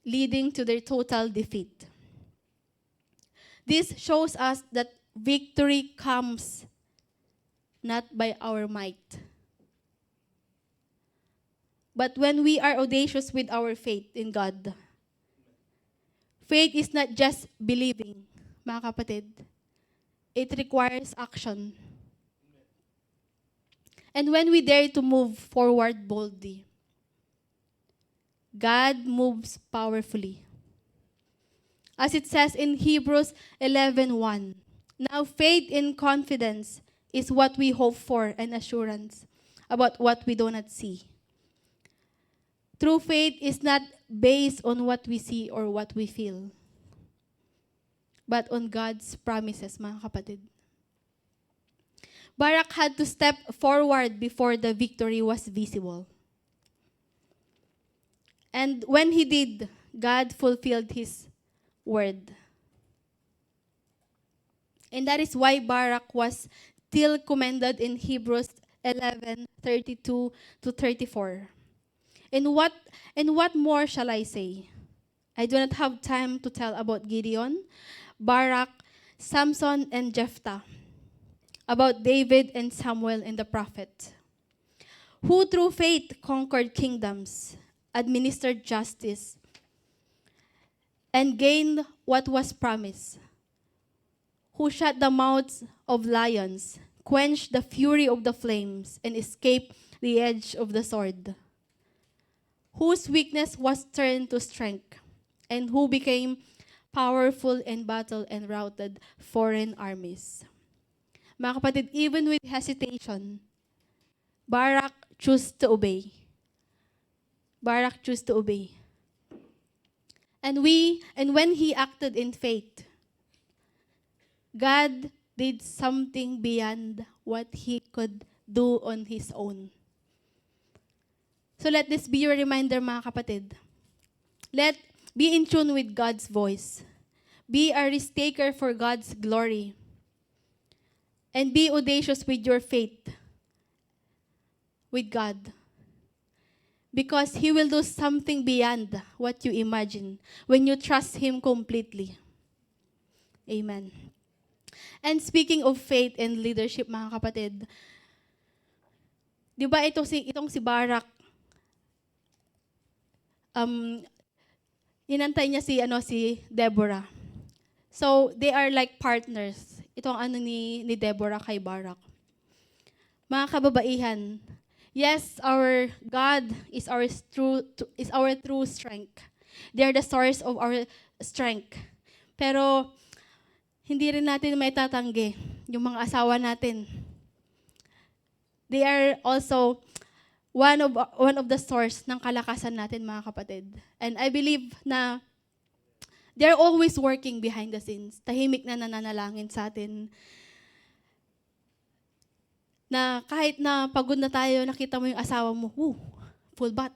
leading to their total defeat. This shows us that victory comes not by our might, but when we are audacious with our faith in God. Faith is not just believing, mga kapatid. It requires action. And when we dare to move forward boldly, God moves powerfully. As it says in Hebrews 11:1, now faith in confidence is what we hope for and assurance about what we do not see. True faith is not based on what we see or what we feel, but on God's promises, mga kapatid. Barak had to step forward before the victory was visible. And when he did, God fulfilled his word. And that is why Barak was still commended in Hebrews 11:32 to 34. And what more shall I say? I do not have time to tell about Gideon, Barak, Samson, and Jephthah, about David and Samuel and the prophet, who through faith conquered kingdoms, administered justice, and gained what was promised, who shut the mouths of lions, quenched the fury of the flames, and escaped the edge of the sword, whose weakness was turned to strength, and who became powerful in battle and routed foreign armies. Mga kapatid, even with hesitation, Barak chose to obey. Barak chose to obey. And when he acted in faith, God did something beyond what he could do on his own. So let this be your reminder, mga kapatid. Be in tune with God's voice. Be a risk-taker for God's glory. And be audacious with your faith with God. Because He will do something beyond what you imagine when you trust Him completely. Amen. And speaking of faith and leadership, mga kapatid, di ba itong si Barak, inantay niya si Deborah. So, they are like partners. Itong ni Deborah kay Barak. Mga kababaihan, yes, our God is our true strength. They are the source of our strength. Pero, hindi rin natin may tatanggi yung mga asawa natin. They are also one of the source ng kalakasan natin, mga kapatid. And I believe na they're always working behind the scenes. Tahimik na nananalangin sa atin. Na kahit na pagod na tayo, nakita mo yung asawa mo, full bath.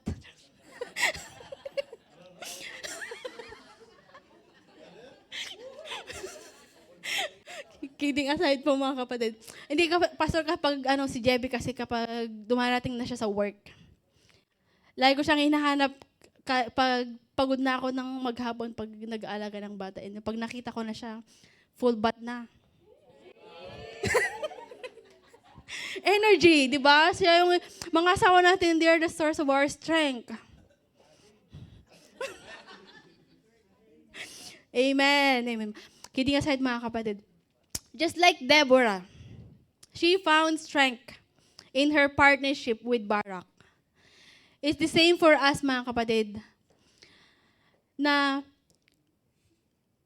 Kidding aside po, mga kapatid. Hindi ka, pastor, kapag si Jebby kasi kapag dumarating na siya sa work, lagi ko siyang hinahanap pag pagod na ako ng maghapon pag nag-aalaga ng bata. And pag nakita ko na siya, full bath na. Energy, di ba? Siya yung mga asawa natin, they are the source of our strength. Amen. Amen. Kidding aside, mga kapatid. Just like Deborah, she found strength in her partnership with Barak. It's the same for us, mga kapatid.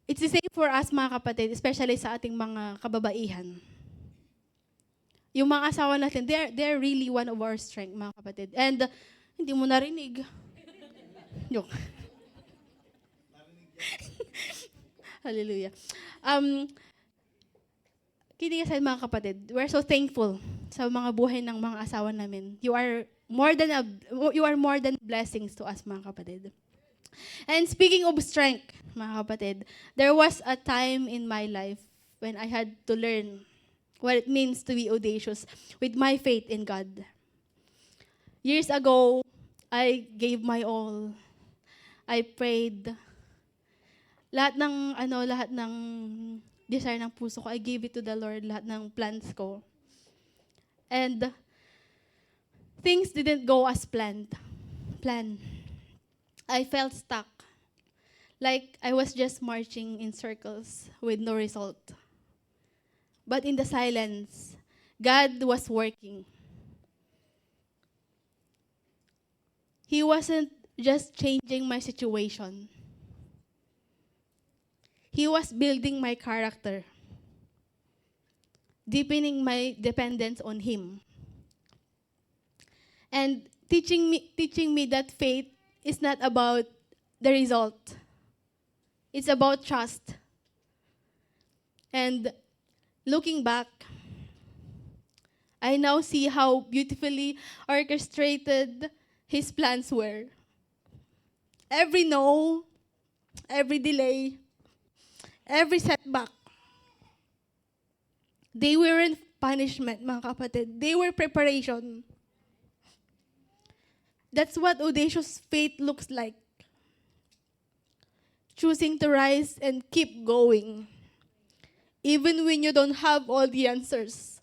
It's the same for us, mga kapatid, especially sa ating mga kababaihan. Yung mga asawa natin, they're really one of our strength, mga kapatid. And hindi mo narinig. Yok. Hallelujah. Kidding aside, mga kapatid, we're so thankful sa mga buhay ng mga asawa namin. You are more than blessings to us, mga kapatid. And speaking of strength, mga kapatid, there was a time in my life when I had to learn what it means to be audacious with my faith in God. Years ago, I gave my all. I prayed. Lahat ng desire ng puso ko, I gave it to the Lord, lahat ng plans ko. And things didn't go as planned. I felt stuck. Like I was just marching in circles with no result. But in the silence, God was working. He wasn't just changing my situation. He was building my character, deepening my dependence on Him, and teaching me that faith is not about the result. It's about trust. And looking back, I now see how beautifully orchestrated His plans were. Every no, every delay, every setback, they weren't punishment, mga kapatid. They were preparation. That's what audacious faith looks like. Choosing to rise and keep going, even when you don't have all the answers.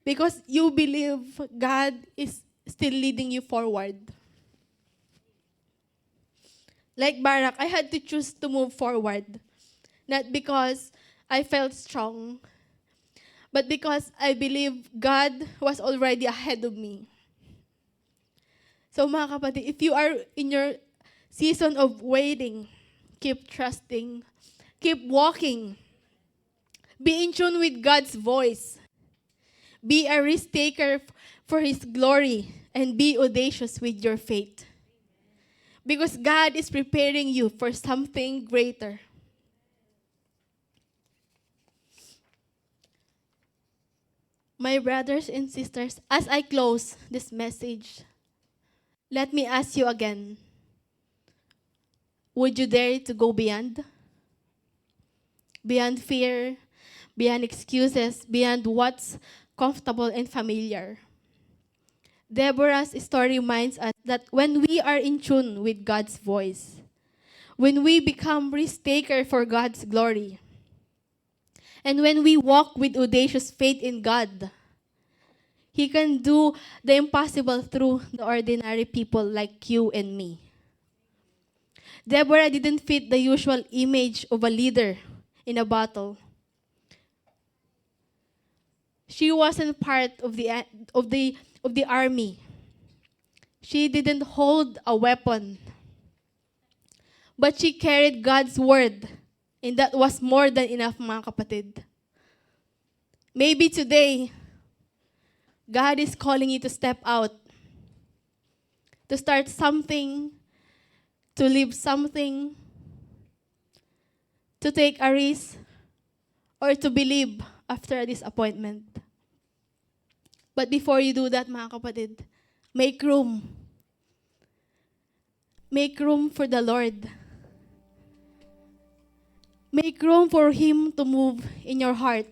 Because you believe God is still leading you forward. Like Barak, I had to choose to move forward. Not because I felt strong, but because I believe God was already ahead of me. So mga kapatid, if you are in your season of waiting, keep trusting, keep walking. Be in tune with God's voice. Be a risk taker for His glory, and be audacious with your faith. Because God is preparing you for something greater. My brothers and sisters, as I close this message, let me ask you again. Would you dare to go beyond? Beyond fear, beyond excuses, beyond what's comfortable and familiar. Deborah's story reminds us that when we are in tune with God's voice, when we become risk-taker for God's glory, and when we walk with audacious faith in God, He can do the impossible through the ordinary people like you and me. Deborah didn't fit the usual image of a leader in a battle. She wasn't part of the army. She didn't hold a weapon. But she carried God's word, and that was more than enough, mga kapatid. Maybe today, God is calling you to step out, to start something, to live something, to take a risk, or to believe after a disappointment. But before you do that, mga kapatid, make room. Make room for the Lord. Make room for Him to move in your heart.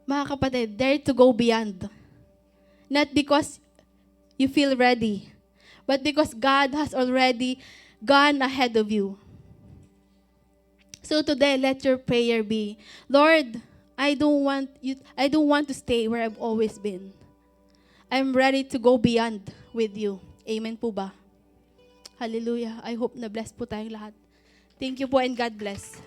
Mga kapatid, dare to go beyond. Not because you feel ready, but because God has already gone ahead of you. So today, let your prayer be, Lord, I don't want to stay where I've always been. I'm ready to go beyond with you. Amen po ba? Hallelujah. I hope na blessed po tayong lahat. Thank you po and God bless.